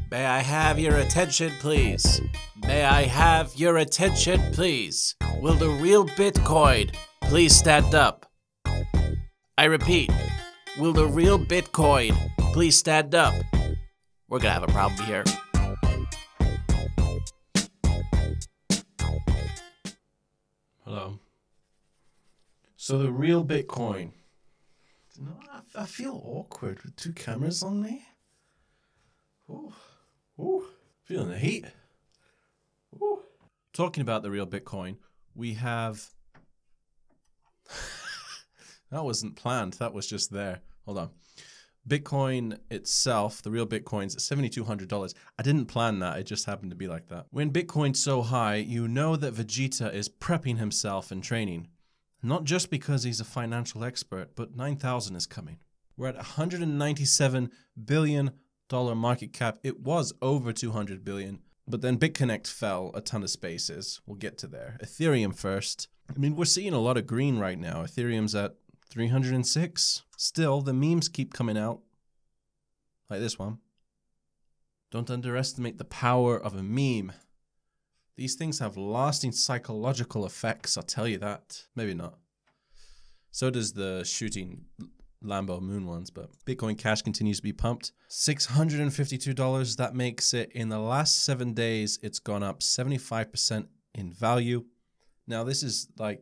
May I have your attention, please? May I have your attention, please? Will the real Bitcoin please stand up? I repeat, will the real Bitcoin please stand up? We're gonna have a problem here. Hello. So the real Bitcoin. No, I feel awkward with two cameras on me. Ooh, feeling the heat. Ooh. Talking about the real Bitcoin, we have... That wasn't planned, that was just there. Hold on. Bitcoin itself, the real Bitcoin's at $7,200. I didn't plan that, it just happened to be like that. When Bitcoin's so high, you know that Vegeta is prepping himself and training. Not just because he's a financial expert, but 9,000 is coming. We're at $197 billion market cap. It was over 200 billion, but then BitConnect fell a ton of spaces. We'll get to there. Ethereum first. I mean, we're seeing a lot of green right now. Ethereum's at 306. Still, the memes keep coming out. Like this one. Don't underestimate the power of a meme. These things have lasting psychological effects, I'll tell you that. Maybe not. So does the shooting Lambo Moon ones, but Bitcoin Cash continues to be pumped. $652, that makes it, in the last 7 days, it's gone up 75% in value. Now this is like,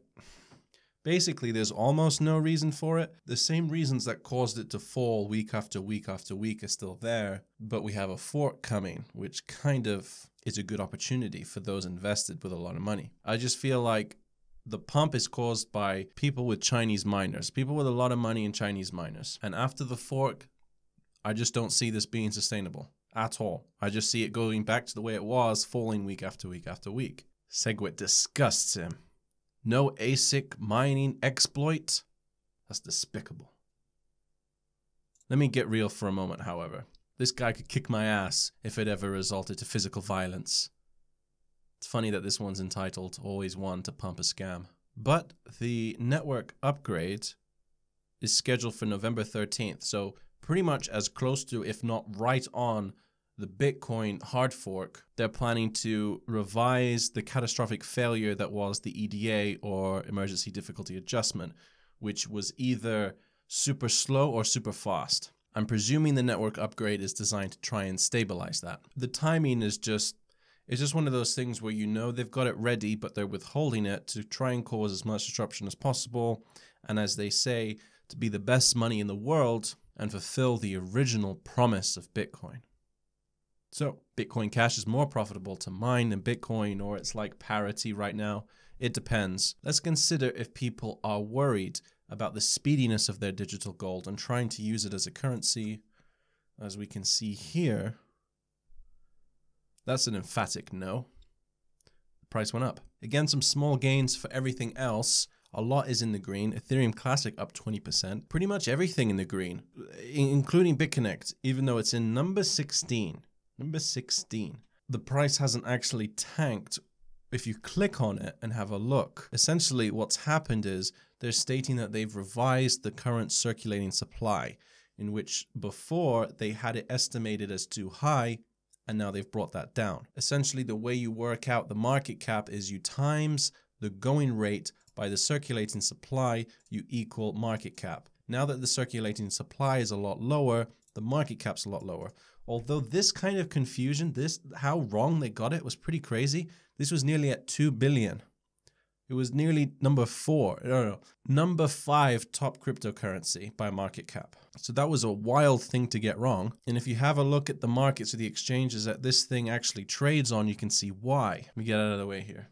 basically there's almost no reason for it. The same reasons that caused it to fall week after week after week are still there, but we have a fork coming, which kind of is a good opportunity for those invested with a lot of money. I just feel like the pump is caused by people with Chinese miners, people with a lot of money in Chinese miners. And after the fork, I just don't see this being sustainable at all. I just see it going back to the way it was, falling week after week after week. SegWit disgusts him. No ASIC mining exploit? That's despicable. Let me get real for a moment, however. This guy could kick my ass if it ever resulted to physical violence. It's funny that this one's entitled Always One to Pump a Scam. But the network upgrade is scheduled for November 13th, so pretty much as close to, if not right on, the Bitcoin hard fork. They're planning to revise the catastrophic failure that was the EDA, or Emergency Difficulty Adjustment, which was either super slow or super fast. I'm presuming the network upgrade is designed to try and stabilize that. The timing is just, it's just one of those things where you know they've got it ready, but they're withholding it to try and cause as much disruption as possible. And as they say, to be the best money in the world and fulfill the original promise of Bitcoin. So Bitcoin Cash is more profitable to mine than Bitcoin, or it's like parity right now. It depends. Let's consider if people are worried about the speediness of their digital gold and trying to use it as a currency. As we can see here, that's an emphatic no. The price went up. Again, some small gains for everything else. A lot is in the green. Ethereum Classic up 20%. Pretty much everything in the green, including BitConnect, even though it's in number 16. Number 16. The price hasn't actually tanked. If you click on it and have a look, essentially what's happened is they're stating that they've revised the current circulating supply, in which before they had it estimated as too high, and now they've brought that down. Essentially, the way you work out the market cap is you times the going rate by the circulating supply, you equal market cap. Now that the circulating supply is a lot lower, the market cap's a lot lower. Although this kind of confusion, how wrong they got it was pretty crazy. This was nearly at 2 billion. It was nearly number 5 top cryptocurrency by market cap. So that was a wild thing to get wrong. And if you have a look at the markets or the exchanges that this thing actually trades on, you can see why. Let me get out of the way here.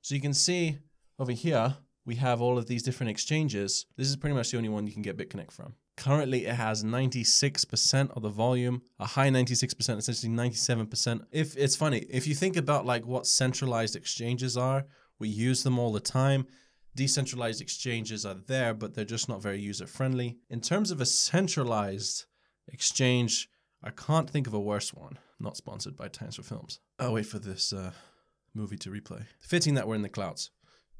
So you can see over here, we have all of these different exchanges. This is pretty much the only one you can get BitConnect from. Currently, it has 96% of the volume, a high 96%, essentially 97%. It's funny, if you think about like what centralized exchanges are, we use them all the time. Decentralized exchanges are there, but they're just not very user-friendly. In terms of a centralized exchange, I can't think of a worse one. Not sponsored by Times for Films. I'll wait for this movie to replay. Fitting that we're in the clouds.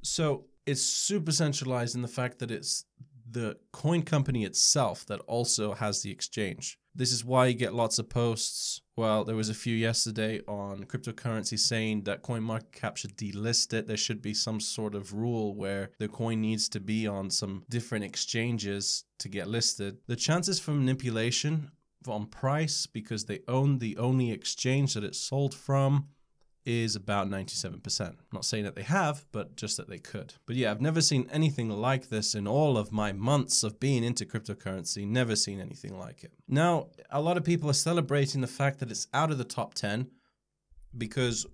So it's super centralized in the fact that it's the coin company itself that also has the exchange. This is why you get lots of posts. Well, there was a few yesterday on cryptocurrency saying that CoinMarketCap should delist it. There should be some sort of rule where the coin needs to be on some different exchanges to get listed. The chances for manipulation on price, because they own the only exchange that it's sold from, is about 97%. I'm not saying that they have, but just that they could. But yeah, I've never seen anything like this in all of my months of being into cryptocurrency. Never seen anything like it. Now, a lot of people are celebrating the fact that it's out of the top 10, because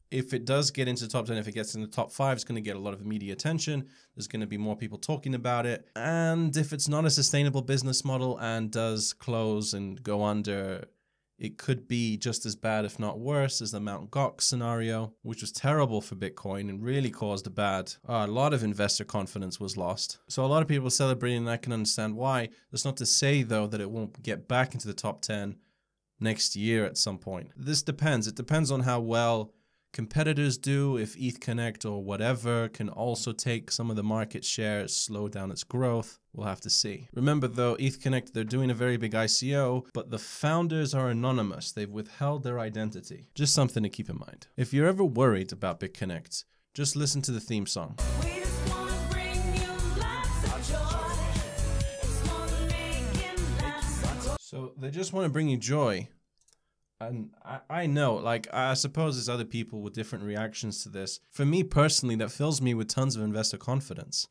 if it does get into the top 10, if it gets in the top 5, it's going to get a lot of media attention. There's going to be more people talking about it. And if it's not a sustainable business model and does close and go under, it could be just as bad, if not worse, as the Mt. Gox scenario, which was terrible for Bitcoin and really caused a lot of investor confidence was lost. So a lot of people are celebrating, and I can understand why. That's not to say, though, that it won't get back into the top 10 next year at some point. This depends. It depends on how well competitors do. If BitConnect or whatever can also take some of the market share, slow down its growth, we'll have to see. Remember though, BitConnect, they're doing a very big ICO, but the founders are anonymous. They've withheld their identity. Just something to keep in mind. If you're ever worried about BitConnect, just listen to the theme song. So they just want to bring you joy. And I know, like, I suppose there's other people with different reactions to this. For me personally, that fills me with tons of investor confidence.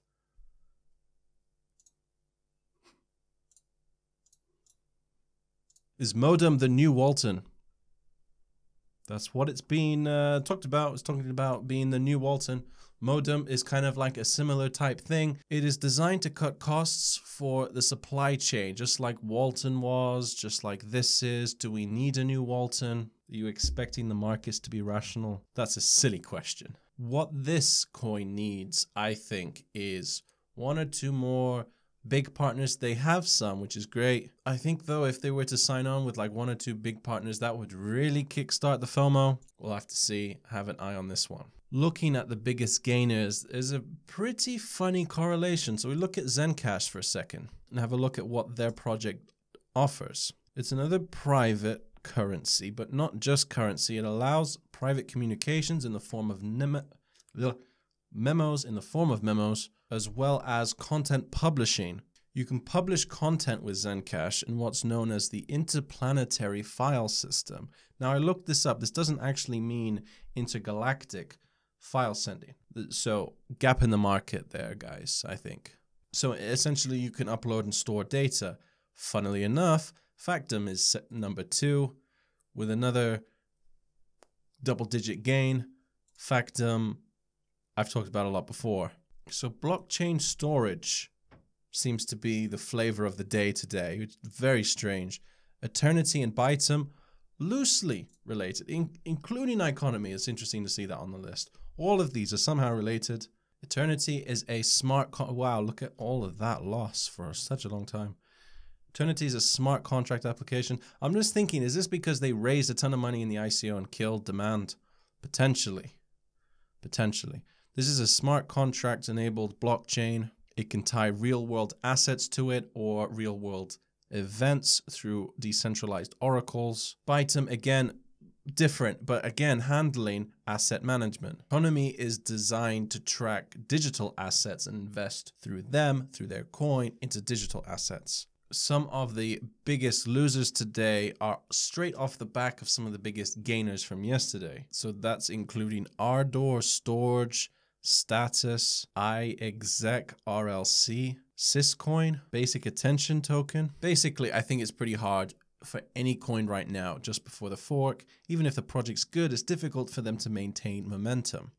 Is Modum the new Walton? That's what it's been talked about. It's talking about being the new Walton. Modum is kind of like a similar type thing. It is designed to cut costs for the supply chain, just like Walton was, just like this is. Do we need a new Walton? Are you expecting the markets to be rational? That's a silly question. What this coin needs, I think, is one or two more big partners. They have some, which is great. I think, though, if they were to sign on with like one or two big partners, that would really kickstart the FOMO. We'll have to see. Have an eye on this one. Looking at the biggest gainers, there's a pretty funny correlation. So we look at Zencash for a second and have a look at what their project offers. It's another private currency, but not just currency. It allows private communications in the form of memos, as well as content publishing. You can publish content with Zencash in what's known as the interplanetary file system. Now, I looked this up. This doesn't actually mean intergalactic file sending. So gap in the market there, guys, I think. So essentially you can upload and store data. Funnily enough, Factum is number 2 with another double-digit gain. Factum, I've talked about a lot before. So blockchain storage seems to be the flavor of the day today. It's very strange. Eternity and Bytum, loosely related, including economy. It's interesting to see that on the list. All of these are somehow related. Eternity is a smart wow, look at all of that loss for such a long time. Eternity is a smart contract application. I'm just thinking, is this because they raised a ton of money in the ICO and killed demand? Potentially. Potentially. This is a smart contract enabled blockchain. It can tie real world assets to it or real world events through decentralized oracles. Bytum, again, different, but again, handling asset management. Economy is designed to track digital assets and invest through them, through their coin, into digital assets. Some of the biggest losers today are straight off the back of some of the biggest gainers from yesterday. So that's including Ardor, Storage, Status, iExec, RLC, Syscoin, Basic Attention Token. Basically, I think it's pretty hard for any coin right now, just before the fork. Even if the project's good, it's difficult for them to maintain momentum.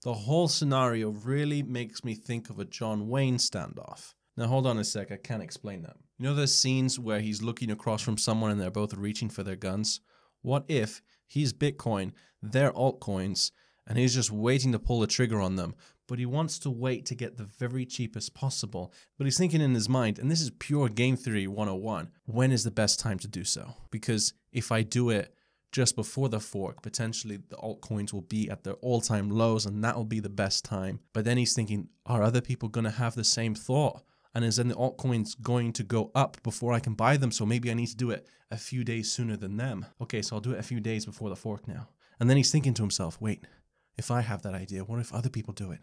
The whole scenario really makes me think of a John Wayne standoff. Now, hold on a sec, I can't explain that. You know those scenes where he's looking across from someone and they're both reaching for their guns? What if he's Bitcoin, they're altcoins, and he's just waiting to pull the trigger on them, but he wants to wait to get the very cheapest possible. But he's thinking in his mind, and this is pure game theory 101, when is the best time to do so? Because if I do it just before the fork, potentially the altcoins will be at their all-time lows and that will be the best time. But then he's thinking, are other people going to have the same thought? And is then the altcoins going to go up before I can buy them? So maybe I need to do it a few days sooner than them. Okay, so I'll do it a few days before the fork now. And then he's thinking to himself, wait, if I have that idea, what if other people do it?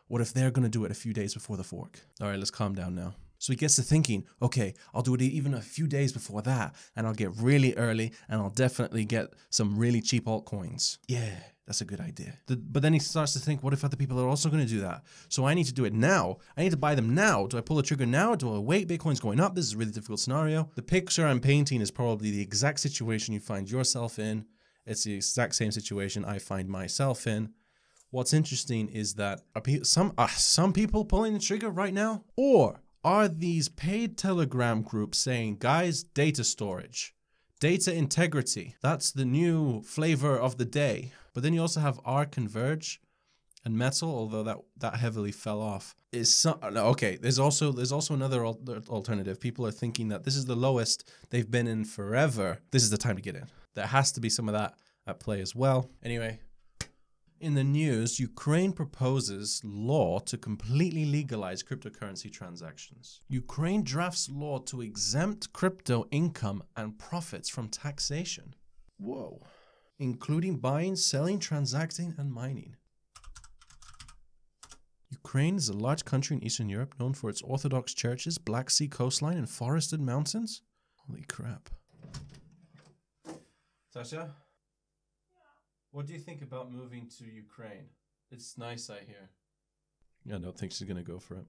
What if they're going to do it a few days before the fork? All right, let's calm down now. So he gets to thinking, okay, I'll do it even a few days before that, and I'll get really early, and I'll definitely get some really cheap altcoins. Yeah, that's a good idea. But then he starts to think, what if other people are also going to do that? So I need to do it now. I need to buy them now. Do I pull the trigger now? Do I wait? Bitcoin's going up. This is a really difficult scenario. The picture I'm painting is probably the exact situation you find yourself in. It's the exact same situation I find myself in. What's interesting is that are some people pulling the trigger right now? Or are these paid Telegram groups saying, guys, data storage, data integrity, that's the new flavor of the day. But then you also have R Converge and Metal, although that heavily fell off. Okay, there's also another alternative. People are thinking that this is the lowest they've been in forever. This is the time to get in. There has to be some of that at play as well. Anyway, in the news, Ukraine proposes law to completely legalize cryptocurrency transactions. Ukraine drafts law to exempt crypto income and profits from taxation. Whoa. Including buying, selling, transacting, and mining. Ukraine is a large country in Eastern Europe known for its Orthodox churches, Black Sea coastline, and forested mountains. Holy crap. Tasha? What do you think about moving to Ukraine? It's nice, I hear. I don't think she's going to go for it.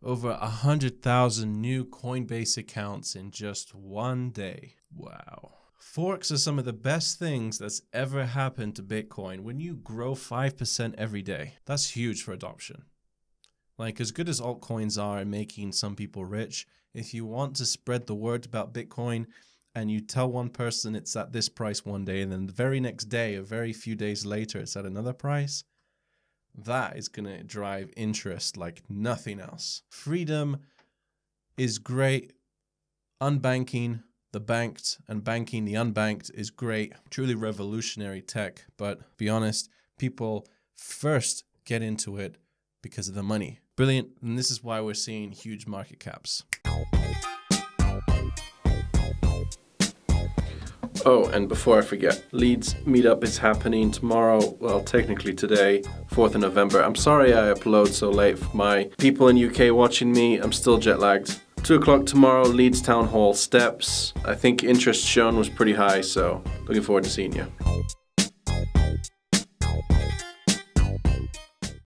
Over 100,000 new Coinbase accounts in just one day. Wow. Forks are some of the best things that's ever happened to Bitcoin. When you grow 5% every day, that's huge for adoption. Like, as good as altcoins are in making some people rich, if you want to spread the word about Bitcoin, and you tell one person it's at this price one day, and then the very next day, a very few days later, it's at another price, that is going to drive interest like nothing else. Freedom is great. Unbanking the banked and banking the unbanked is great. Truly revolutionary tech. But be honest, people first get into it because of the money. Brilliant. And this is why we're seeing huge market caps. Oh, and before I forget, Leeds meetup is happening tomorrow, well, technically today, 4th of November. I'm sorry I upload so late for my people in UK watching me. I'm still jet lagged. 2 o'clock tomorrow, Leeds Town Hall steps. I think interest shown was pretty high, so looking forward to seeing you.